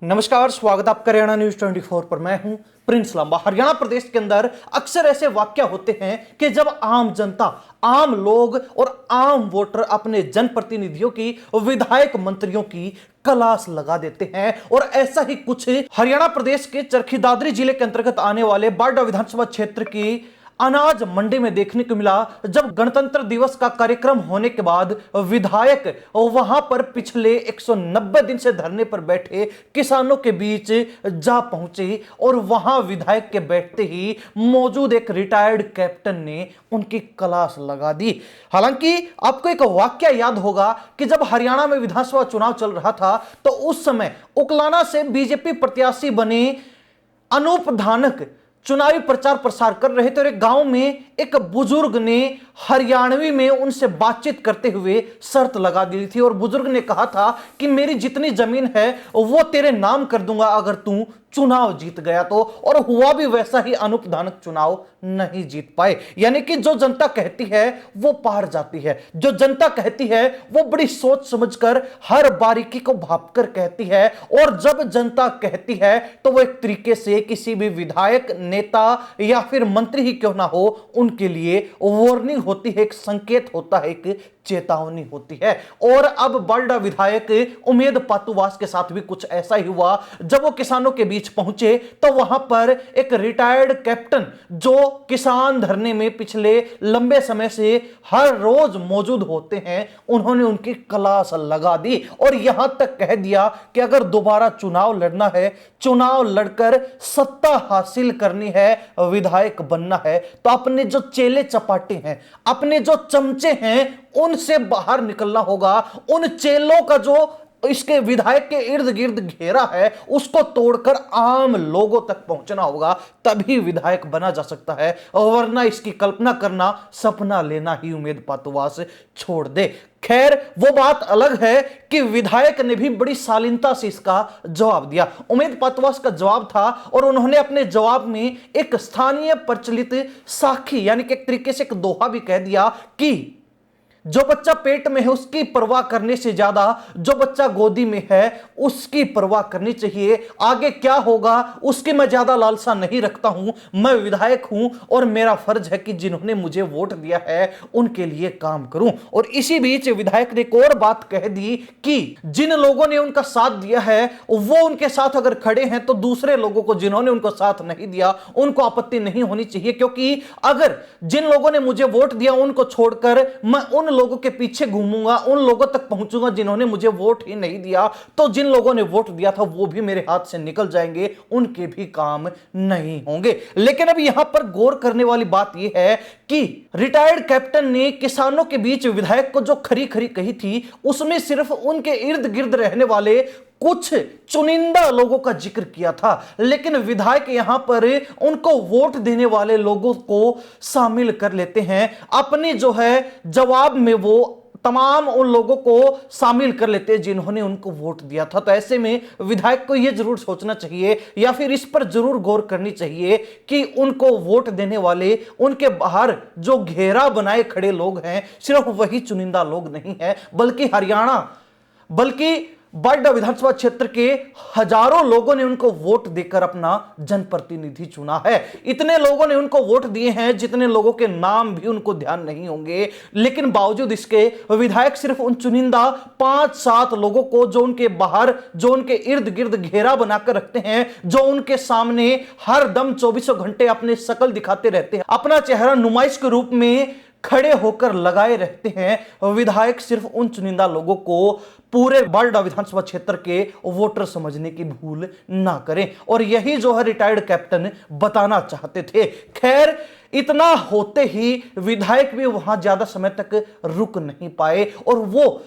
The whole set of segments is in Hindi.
नमस्कार, स्वागत आपका हरियाणा न्यूज 24 पर। मैं हूं प्रिंस लांबा। हरियाणा प्रदेश के अंदर अक्सर ऐसे वाक्य होते हैं कि जब आम जनता, आम लोग और आम वोटर अपने जनप्रतिनिधियों की, विधायक मंत्रियों की क्लास लगा देते हैं। और ऐसा ही कुछ हरियाणा प्रदेश के चरखी दादरी जिले के अंतर्गत आने वाले बाडा विधानसभा क्षेत्र की अनाज मंडी में देखने को मिला, जब गणतंत्र दिवस का कार्यक्रम होने के बाद विधायक वहां पर पिछले 190 दिन से धरने पर बैठे किसानों के बीच जा पहुंचे और वहां विधायक के बैठते ही मौजूद एक रिटायर्ड कैप्टन ने उनकी क्लास लगा दी। हालांकि आपको एक वाक्य याद होगा कि जब हरियाणा में विधानसभा चुनाव चल रहा था तो उस समय उकलाना से बीजेपी प्रत्याशी बने अनूप धानक चुनावी प्रचार प्रसार कर रहे थे और एक गांव में एक बुजुर्ग ने हरियाणवी में उनसे बातचीत करते हुए शर्त लगा दी थी और बुजुर्ग ने कहा था कि मेरी जितनी जमीन है वो तेरे नाम कर दूंगा अगर तू चुनाव जीत गया तो। और हुआ भी वैसा ही, अनूप धानक चुनाव नहीं जीत पाए। यानी कि जो जनता कहती है वो पार जाती है, जो जनता कहती है वो बड़ी सोच समझकर हर बारीकी को भांपकर कहती है। और जब जनता कहती है तो वो एक तरीके से किसी भी विधायक, नेता या फिर मंत्री ही क्यों ना हो, उनके लिए वार्निंग होती है, एक संकेत होता है, एक चेतावनी होती है। और अब बाडा विधायक उमेद पातुवास के साथ भी कुछ ऐसा ही हुआ। जब वो किसानों के बीच पहुंचे तो वहां पर एक रिटायर्ड कैप्टन जो किसान धरने में पिछले लंबे समय से हर रोज मौजूद होते हैं, उन्होंने उनकी क्लास लगा दी और यहां तक कह दिया कि अगर दोबारा चुनाव लड़ना है, चुनाव लड़कर सत्ता हासिल करनी है, विधायक बनना है, तो अपने जो चेले चपाटे हैं, अपने जो चमचे हैं, उनसे बाहर निकलना होगा। उन चेलों का जो इसके विधायक के इर्द गिर्द घेरा है उसको तोड़कर आम लोगों तक पहुंचना होगा, तभी विधायक बना जा सकता है, वरना इसकी कल्पना करना, सपना लेना ही उमेद पातुवास छोड़ दे। खैर, वो बात अलग है कि विधायक ने भी बड़ी शालीनता से इसका जवाब दिया। उमेद पातुवास का जवाब था और उन्होंने अपने जवाब में एक स्थानीय प्रचलित साखी, यानी कि एक तरीके से एक दोहा भी कह दिया कि जो बच्चा पेट में है उसकी परवाह करने से ज्यादा जो बच्चा गोदी में है उसकी परवाह करनी चाहिए। आगे क्या होगा उसकी मैं ज्यादा लालसा नहीं रखता हूं। मैं विधायक हूं और मेरा फर्ज है कि जिन्होंने मुझे वोट दिया है उनके लिए काम करूं। और इसी बीच विधायक ने एक और बात कह दी कि जिन लोगों ने उनका साथ दिया है वो उनके साथ अगर खड़े हैं तो दूसरे लोगों को, जिन्होंने उनको साथ नहीं दिया, उनको आपत्ति नहीं होनी चाहिए, क्योंकि अगर जिन लोगों ने मुझे वोट दिया उनको छोड़कर मैं उन लोगों के पीछे घूमूंगा, उन लोगों तक पहुंचूंगा जिन्होंने मुझे वोट ही नहीं दिया, तो जिन लोगों ने वोट दिया था वो भी मेरे हाथ से निकल जाएंगे, उनके भी काम नहीं होंगे। लेकिन अब यहां पर गौर करने वाली बात यह है कि रिटायर्ड कैप्टन ने किसानों के बीच विधायक को जो खरी खरी कही थी उसमें सिर्फ उनके इर्द गिर्द रहने वाले कुछ चुनिंदा लोगों का जिक्र किया था, लेकिन विधायक यहां पर उनको वोट देने वाले लोगों को शामिल कर लेते हैं। अपने जो है जवाब में वो तमाम उन लोगों को शामिल कर लेते हैं जिन्होंने उनको वोट दिया था। तो ऐसे में विधायक को यह जरूर सोचना चाहिए या फिर इस पर जरूर गौर करनी चाहिए कि उनको वोट देने वाले, उनके बाहर जो घेरा बनाए खड़े लोग हैं, सिर्फ वही चुनिंदा लोग नहीं है, बल्कि हरियाणा, बल्कि बाडा विधानसभा क्षेत्र के हजारों लोगों ने उनको वोट देकर अपना जनप्रतिनिधि चुना है। इतने लोगों ने उनको वोट दिए हैं जितने लोगों के नाम भी उनको ध्यान नहीं होंगे, लेकिन बावजूद इसके विधायक सिर्फ उन चुनिंदा 5-7 लोगों को, जो उनके बाहर, जो उनके इर्द गिर्द घेरा बनाकर रखते हैं, जो उनके सामने हर दम 24 घंटे अपने शकल दिखाते रहते हैं, अपना चेहरा नुमाइश के रूप में खड़े होकर लगाए रहते हैं, विधायक सिर्फ उन चुनिंदा लोगों को पूरे बाडा विधानसभा क्षेत्र के वोटर समझने की भूल ना करें। और यही जो है रिटायर्ड कैप्टन बताना चाहते थे। खैर, इतना होते ही विधायक भी वहां ज्यादा समय तक रुक नहीं पाए और वो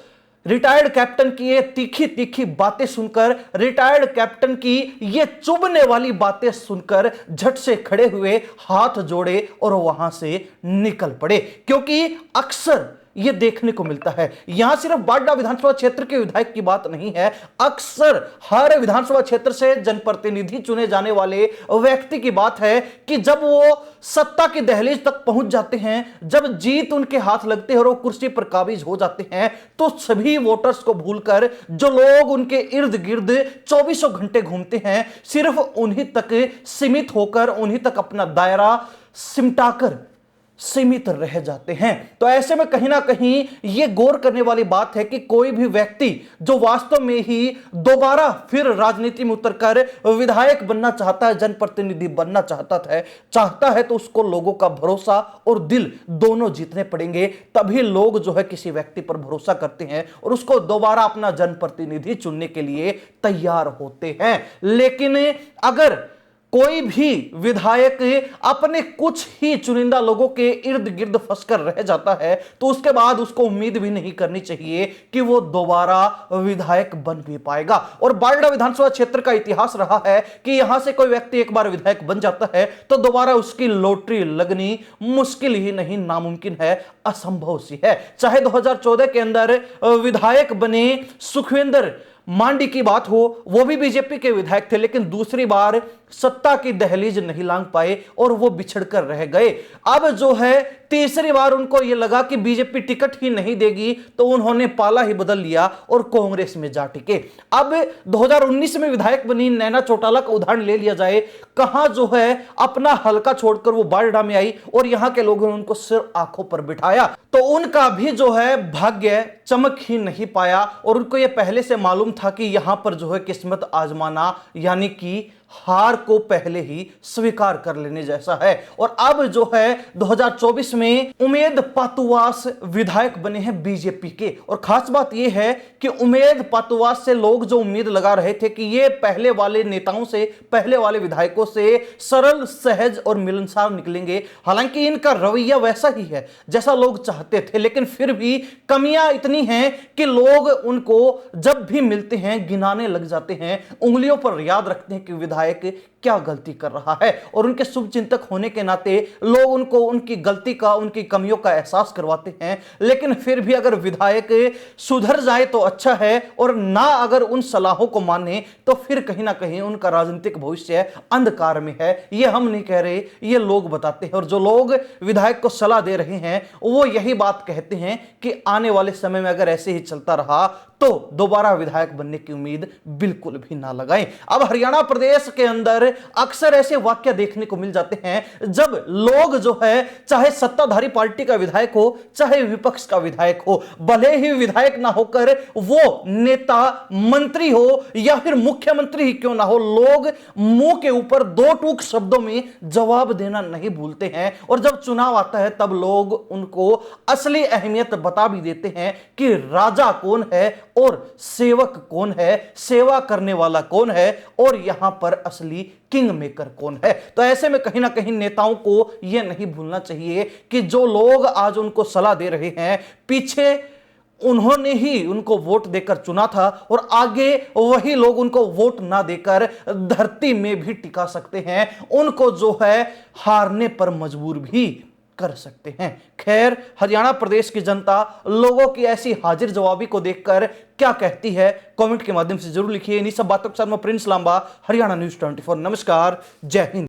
रिटायर्ड कैप्टन की ये तीखी तीखी बातें सुनकर, रिटायर्ड कैप्टन की ये चुभने वाली बातें सुनकर झट से खड़े हुए, हाथ जोड़े और वहां से निकल पड़े। क्योंकि अक्सर यह देखने को मिलता है। यहां सिर्फ बाडा विधानसभा क्षेत्र के विधायक की बात नहीं है, अक्सर हर विधानसभा क्षेत्र से जनप्रतिनिधि चुने जाने वाले व्यक्ति की बात है कि जब वो सत्ता की दहलीज तक पहुंच जाते हैं, जब जीत उनके हाथ लगते हैं और वो कुर्सी पर काबिज हो जाते हैं, तो सभी वोटर्स को भूलकर जो लोग उनके इर्द गिर्द 24 घंटे घूमते हैं, सिर्फ उन्हीं तक सीमित होकर, उन्हीं तक अपना दायरा सिमटाकर सीमित रह जाते हैं। तो ऐसे में कहीं ना कहीं यह गौर करने वाली बात है कि कोई भी व्यक्ति जो वास्तव में ही दोबारा फिर राजनीति में उतरकर विधायक बनना चाहता है, जनप्रतिनिधि बनना चाहता है, तो उसको लोगों का भरोसा और दिल दोनों जीतने पड़ेंगे। तभी लोग जो है किसी व्यक्ति पर भरोसा करते हैं और उसको दोबारा अपना जनप्रतिनिधि चुनने के लिए तैयार होते हैं। लेकिन अगर कोई भी विधायक अपने कुछ ही चुनिंदा लोगों के इर्द गिर्द फंसकर रह जाता है, तो उसके बाद उसको उम्मीद भी नहीं करनी चाहिए कि वो दोबारा विधायक बन भी पाएगा। और बारडा विधानसभा क्षेत्र का इतिहास रहा है कि यहां से कोई व्यक्ति एक बार विधायक बन जाता है तो दोबारा उसकी लॉटरी लगनी मुश्किल ही नहीं, नामुमकिन है, असंभव सी है। चाहे 2014 के अंदर विधायक बने सुखविंदर मांडी की बात हो, वो भी बीजेपी के विधायक थे, लेकिन दूसरी बार सत्ता की दहलीज नहीं लांघ पाए और वो बिछड़कर रह गए। अब जो है तीसरी बार उनको यह लगा कि बीजेपी टिकट ही नहीं देगी, तो उन्होंने पाला ही बदल लिया और कांग्रेस में जा टिके। अब 2019 में विधायक बनी नैना चौटाला का उदाहरण ले लिया जाए, कहां जो है अपना हलका छोड़कर वो बारडा में आई और यहां के लोगों ने उनको सिर आंखों पर बिठाया, तो उनका भी जो है भाग्य चमक ही नहीं पाया और उनको यह पहले से मालूम था कि यहां पर जो है किस्मत आजमाना यानी कि हार को पहले ही स्वीकार कर लेने जैसा है। और अब जो है 2024 में उमेद पातुवास विधायक बने हैं बीजेपी के। और खास बात यह है कि उमेद पातुवास से लोग जो उम्मीद लगा रहे थे कि ये पहले वाले नेताओं से, पहले वाले विधायकों से सरल, सहज और मिलनसार निकलेंगे। हालांकि इनका रवैया वैसा ही है जैसा लोग चाहते थे, लेकिन फिर भी कमियां इतनी हैं कि लोग उनको जब भी मिलते हैं गिनाने लग जाते हैं, उंगलियों पर याद रखते हैं कि विधायक क्या गलती कर रहा है। और उनके शुभचिंतक होने के नाते लोग उनको उनकी गलती का, उनकी कमियों का एहसास करवाते हैं। लेकिन फिर भी अगर विधायक सुधर जाए तो अच्छा है, और ना अगर उन सलाहों को माने तो फिर कहीं ना कहीं उनका राजनीतिक भविष्य अंधकार में है। ये हम नहीं कह रहे, ये लोग बताते हैं। और जो लोग विधायक को सलाह दे रहे हैं वो यही बात कहते हैं कि आने वाले समय में अगर ऐसे ही चलता रहा तो दोबारा विधायक बनने की उम्मीद बिल्कुल भी ना लगाएं। अब हरियाणा प्रदेश के अंदर अक्सर ऐसे वाक्य देखने को मिल जाते हैं जब लोग जो है चाहे सत्ताधारी पार्टी का विधायक हो चाहे विपक्ष का विधायक हो, भले ही विधायक ना होकर वो नेता, मंत्री हो या फिर मुख्यमंत्री ही क्यों ना हो, लोग मुंह के ऊपर दो टूक शब्दों में जवाब देना नहीं भूलते हैं। और जब चुनाव आता है तब लोग उनको असली अहमियत बता भी देते हैं कि राजा कौन है और सेवक कौन है, सेवा करने वाला कौन है और यहां पर असली किंग मेकर कौन है। तो ऐसे में कहीं ना कहीं नेताओं को यह नहीं भूलना चाहिए कि जो लोग आज उनको सलाह दे रहे हैं, पीछे उन्होंने ही उनको वोट देकर चुना था और आगे वही लोग उनको वोट ना देकर धरती में भी टिका सकते हैं, उनको जो है हारने पर मजबूर भी कर सकते हैं। खैर, हरियाणा प्रदेश की जनता लोगों की ऐसी हाजिर जवाबी को देखकर क्या कहती है, कमेंट के माध्यम से जरूर लिखिए। इन्हीं सब बातों के साथ मैं प्रिंस लांबा, हरियाणा न्यूज़ 24। नमस्कार, जय हिंद।